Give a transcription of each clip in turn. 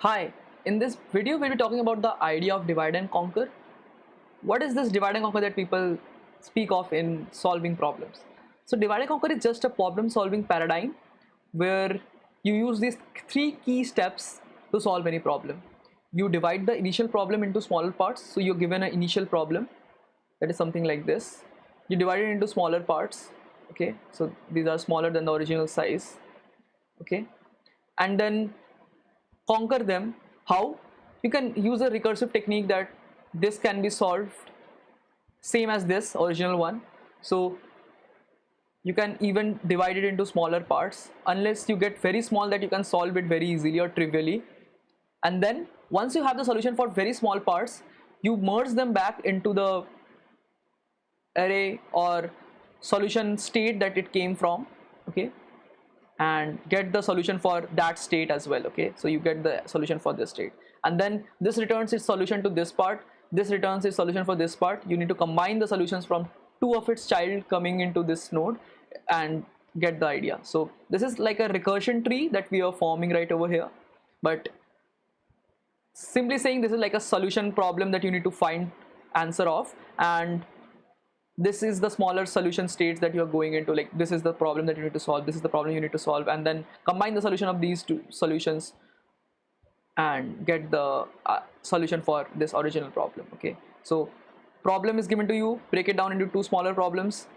Hi, in this video we'll be talking about the idea of divide and conquer. What is this divide and conquer that people speak of in solving problems? So divide and conquer is just a problem solving paradigm where you use these three key steps to solve any problem. You divide the initial problem into smaller parts. So you're given an initial problem that is something like this. You divide it into smaller parts. Okay, so these are smaller than the original size. Okay, and then conquer them. How? You can use a recursive technique that this can be solved same as this original one. So you can even divide it into smaller parts unless you get very small that you can solve it very easily or trivially. And then once you have the solution for very small parts, you merge them back into the array or solution state that it came from. Okay, and get the solution for that state as well. Okay, so you get the solution for this state, and then this returns its solution to this part, this returns its solution for this part. You need to combine the solutions from two of its child coming into this node and get the idea. So this is like a recursion tree that we are forming right over here, but simply saying this is like a solution problem that you need to find answer of, and this is the smaller solution states that you are going into. Like this is the problem that you need to solve, this is the problem you need to solve, and then combine the solution of these two solutions and get the solution for this original problem. Okay, so problem is given to you, break it down into two smaller problems,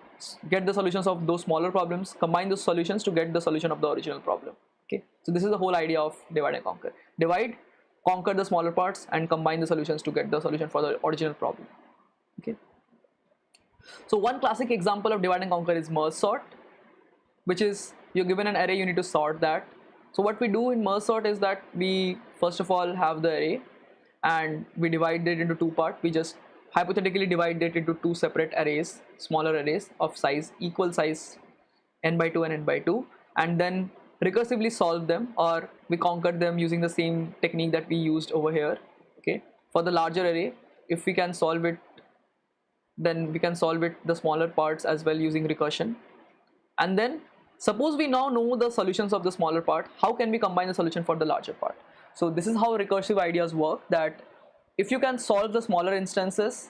get the solutions of those smaller problems, combine those solutions to get the solution of the original problem. Okay, so this is the whole idea of divide and conquer. Divide, conquer the smaller parts, and combine the solutions to get the solution for the original problem. Okay, so one classic example of divide and conquer is merge sort, which is you're given an array, you need to sort that. So what we do in merge sort is that we first of all have the array and we divide it into two parts. We just hypothetically divide it into two separate arrays, smaller arrays of size equal size n by 2 and n by 2, and then recursively solve them, or we conquer them using the same technique that we used over here. Okay, for the larger array, if we can solve it, then we can solve it the smaller parts as well using recursion. And then suppose we now know the solutions of the smaller part, how can we combine the solution for the larger part? So this is how recursive ideas work, that if you can solve the smaller instances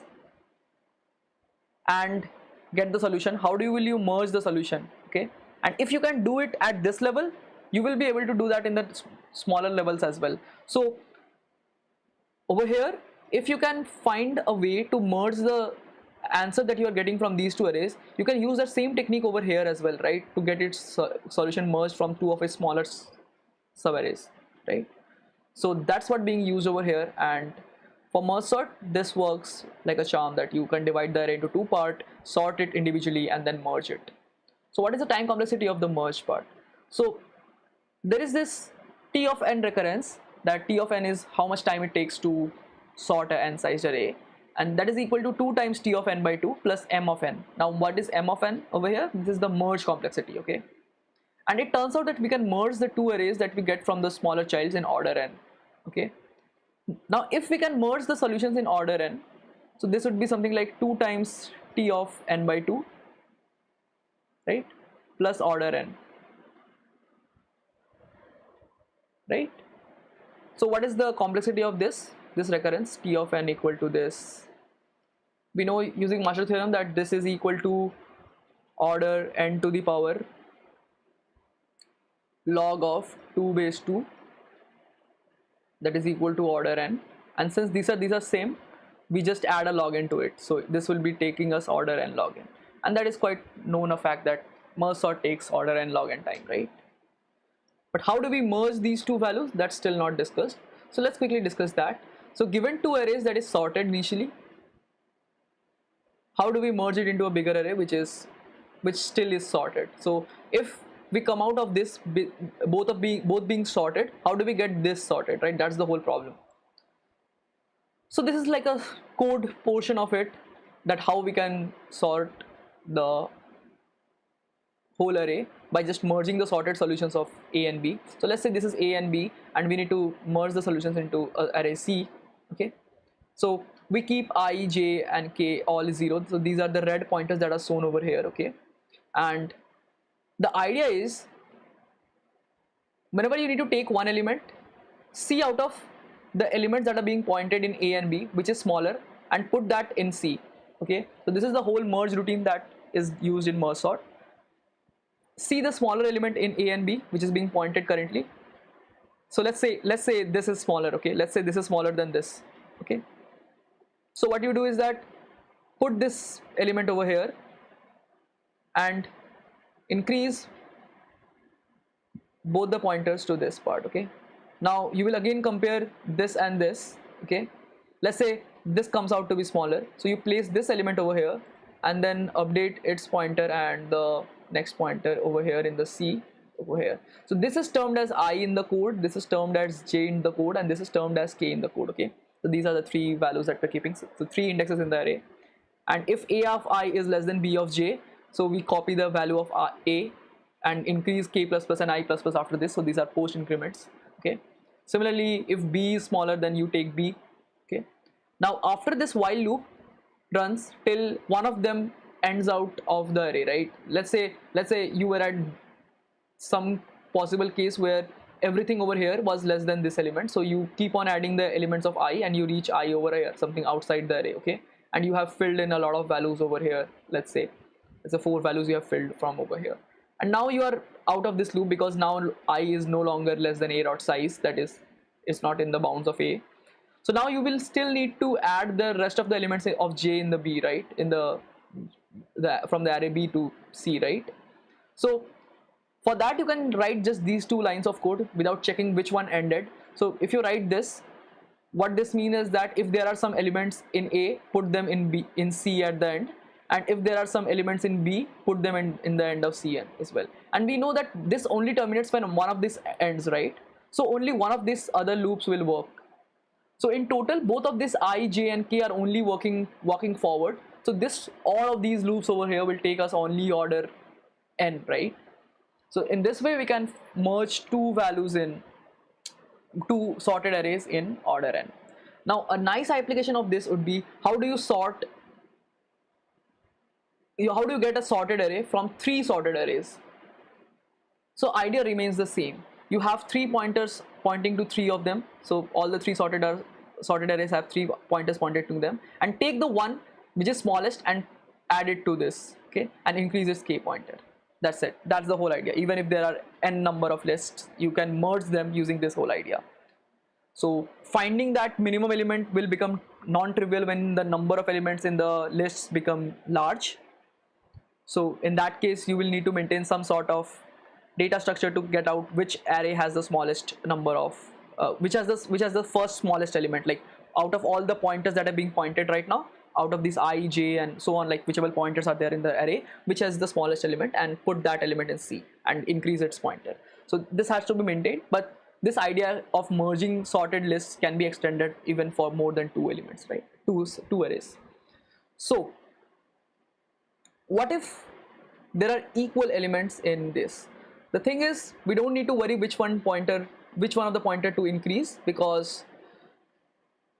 and get the solution, how will you merge the solution? Okay, and if you can do it at this level, you will be able to do that in the smaller levels as well. So over here, if you can find a way to merge the answer that you are getting from these two arrays, you can use that same technique over here as well, right, to get its solution merged from two of its smaller subarrays, right? So that's what being used over here. And for merge sort, this works like a charm, that you can divide the array into two parts, sort it individually, and then merge it. So what is the time complexity of the merge part? So there is this T of n recurrence, that T of n is how much time it takes to sort a n sized array, and that is equal to 2 times T of n by 2 plus m of n. Now what is m of n over here? This is the merge complexity. Okay, and it turns out that we can merge the two arrays that we get from the smaller childs in order n. Okay, now if we can merge the solutions in order n, so this would be something like 2 times T of n by 2, right, plus order n, right? So what is the complexity of this recurrence? T of n equal to this, we know using Marshall theorem that this is equal to order n to the power log of 2 base 2, that is equal to order n, and since these are same, we just add a log n to it, so this will be taking us order n log n, and that is quite known a fact that merge sort takes order n log n time, right? But how do we merge these two values? That's still not discussed, so let's quickly discuss that. So given two arrays that is sorted initially, how do we merge it into a bigger array which still is sorted? So if we come out of this both being sorted, how do we get this sorted, right? That's the whole problem. So this is like a code portion of it, that how we can sort the whole array by just merging the sorted solutions of A and B. So let's say this is A and B, and we need to merge the solutions into array C. Okay, so we keep I, J, and K all 0. So these are the red pointers that are shown over here. Okay, and the idea is whenever you need to take one element, C out of the elements that are being pointed in A and B, which is smaller, and put that in C. Okay, so this is the whole merge routine that is used in merge sort. See the smaller element in A and B, which is being pointed currently. So let's say this is smaller. Okay, let's say this is smaller than this. Okay, so what you do is that put this element over here and increase both the pointers to this part. Okay, now you will again compare this and this. Okay, let's say this comes out to be smaller, so you place this element over here and then update its pointer and the next pointer over here in the C over here. So this is termed as I in the code, this is termed as J in the code, and this is termed as K in the code. Okay, so these are the three values that we're keeping. So three indexes in the array, and if A of I is less than B of J, so we copy the value of A and increase K++ and I++ after this. So these are post increments. Okay, similarly, if B is smaller, then you take B. Okay, now after this while loop runs till one of them ends out of the array, right? Let's say you were at some possible case where everything over here was less than this element, so you keep on adding the elements of I and you reach I over here, something outside the array. Okay, and you have filled in a lot of values over here. Let's say it's a 4 values you have filled from over here, and now you are out of this loop because now I is no longer less than a dot size, that is, it's not in the bounds of A. So now you will still need to add the rest of the elements of J in the B, right? In the from the array B to C, right? So for that you can write just these 2 lines of code without checking which one ended. So if you write this, what this means is that if there are some elements in A, put them in B, in C at the end, and if there are some elements in B, put them in the end of C as well. And we know that this only terminates when one of these ends, right? So only one of these other loops will work. So in total, both of this I, J and K are only walking forward. So this, all of these loops over here will take us only order n, right? So in this way we can merge 2 values in 2 sorted arrays in order n. Now a nice application of this would be, how do you get a sorted array from 3 sorted arrays? So idea remains the same. You have 3 pointers pointing to 3 of them. So all the 3 sorted arrays have 3 pointers pointed to them, and take the one which is smallest and add it to this. Okay, and increase its K pointer. That's it. That's the whole idea. Even if there are n number of lists, you can merge them using this whole idea. So finding that minimum element will become non-trivial when the number of elements in the lists become large. So in that case, you will need to maintain some sort of data structure to get out which array has the smallest number of which has the first smallest element. Like out of all the pointers that are being pointed right now, out of these I, J and so on, like whichever pointers are there in the array, which has the smallest element, and put that element in C and increase its pointer. So this has to be maintained, but this idea of merging sorted lists can be extended even for more than 2 elements, right? Two arrays. So what if there are equal elements in this? The thing is, we don't need to worry which one of the pointer to increase, because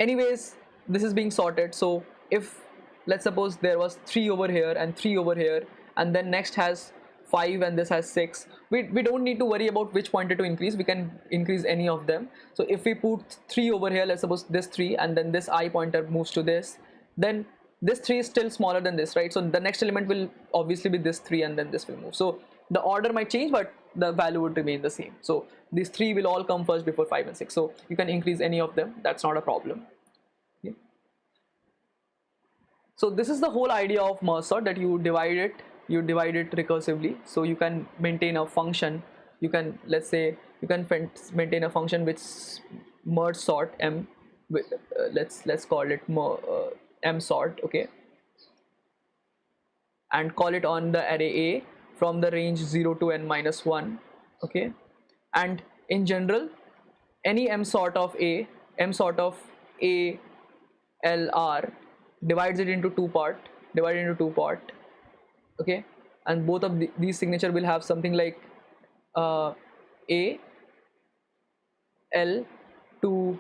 anyways this is being sorted. So if let's suppose there was 3 over here and 3 over here, and then next has 5 and this has 6, we don't need to worry about which pointer to increase. We can increase any of them. So if we put 3 over here, let's suppose this 3, and then this I pointer moves to this, then this 3 is still smaller than this, right? So the next element will obviously be this 3, and then this will move. So the order might change, but the value would remain the same. So these 3 will all come first before 5 and 6. So you can increase any of them. That's not a problem. Okay. So this is the whole idea of merge sort, that you divide it recursively. So you can maintain a function. You can, let's say, you can maintain a function which merge sort m. With, let's call it m sort. Okay, and call it on the array A from the range 0 to n minus 1. Okay, and in general, any m sort of A L R divides it into two part. Okay, and both of these signature will have something like A L to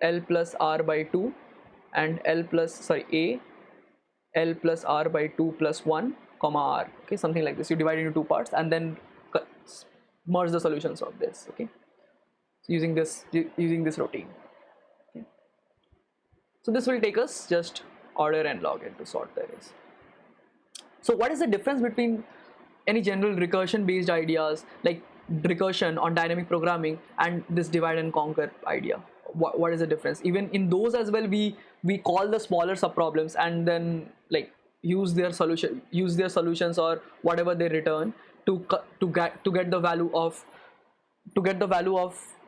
L plus R by 2 and A L plus R by 2 plus 1 comma R. Okay, something like this. You divide into two parts and then merge the solutions of this. Okay, using this routine. Okay. So this will take us just order and log n to sort the arrays. So what is the difference between any general recursion based ideas like recursion on dynamic programming and this divide and conquer idea? What is the difference? Even in those as well, we call the smaller subproblems and then like use their solutions or whatever they return to get the value of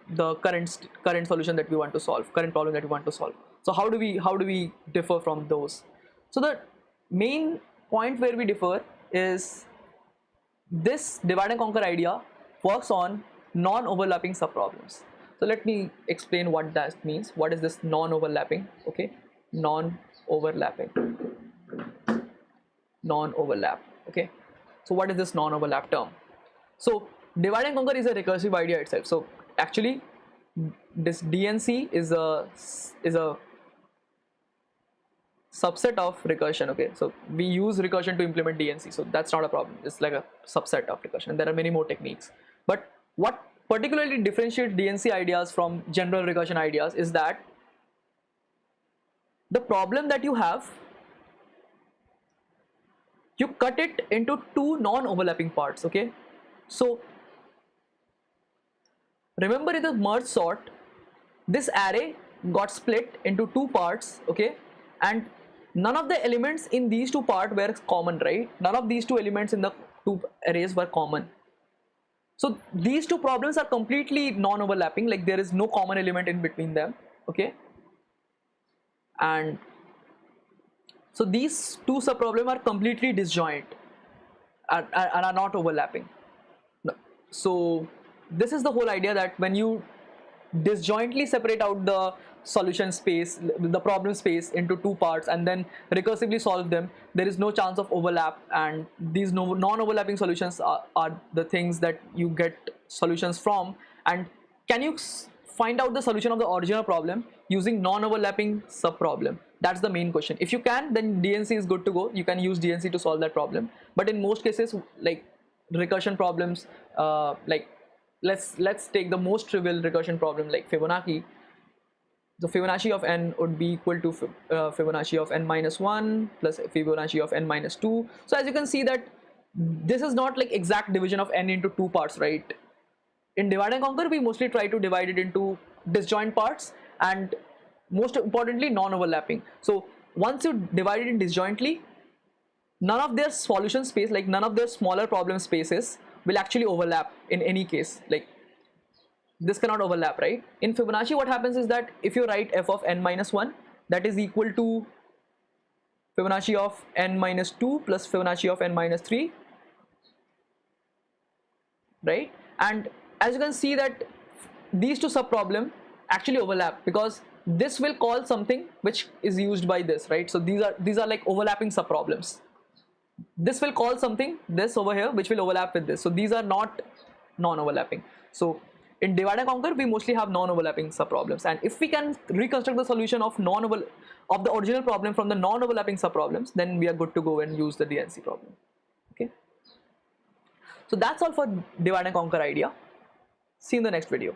the current solution that we want to solve, current problem that we want to solve. So how do we differ from those? So the main point where we differ is this divide and conquer idea works on non-overlapping subproblems. So let me explain what that means. What is this non-overlapping? Okay, non-overlapping, non-overlap. Okay, so what is this non-overlap term? So divide and conquer is a recursive idea itself. So actually this DNC is a subset of recursion. Okay, so we use recursion to implement DNC, so that's not a problem. It's like a subset of recursion. There are many more techniques, but what particularly differentiates DNC ideas from general recursion ideas is that the problem that you have, you cut it into two non-overlapping parts. Okay, so remember in the merge sort, this array got split into two parts. Okay, and none of the elements in these two parts were common, right? None of these two elements in the two arrays were common. So these two problems are completely non-overlapping, like there is no common element in between them. Okay, and so these two subproblems are completely disjoint and are not overlapping. So this is the whole idea, that when you disjointly separate out the solution space, the problem space, into two parts and then recursively solve them, there is no chance of overlap, and these non-overlapping solutions are the things that you get solutions from. And can you find out the solution of the original problem using non-overlapping subproblem? That's the main question. If you can, then DNC is good to go. You can use DNC to solve that problem. But in most cases, like recursion problems, like let's take the most trivial recursion problem like Fibonacci. The Fibonacci of n would be equal to Fibonacci of n minus 1 plus Fibonacci of n minus 2. So as you can see that this is not like exact division of n into two parts, right? In divide and conquer, we mostly try to divide it into disjoint parts and most importantly non-overlapping. So once you divide it in disjointly, none of their solution space, like none of their smaller problem spaces will actually overlap in any case. Like this cannot overlap, right? In Fibonacci, what happens is that if you write f of n minus 1, that is equal to Fibonacci of n minus 2 plus Fibonacci of n minus 3, right? And as you can see that these two subproblem actually overlap, because this will call something which is used by this, right? So these are like overlapping subproblems. This will call something, this over here, which will overlap with this. So these are not non-overlapping. So in divide and conquer, we mostly have non-overlapping subproblems, and if we can reconstruct the solution of the original problem from the non-overlapping subproblems, then we are good to go and use the DNC problem. Okay. So that's all for divide and conquer idea. See you in the next video.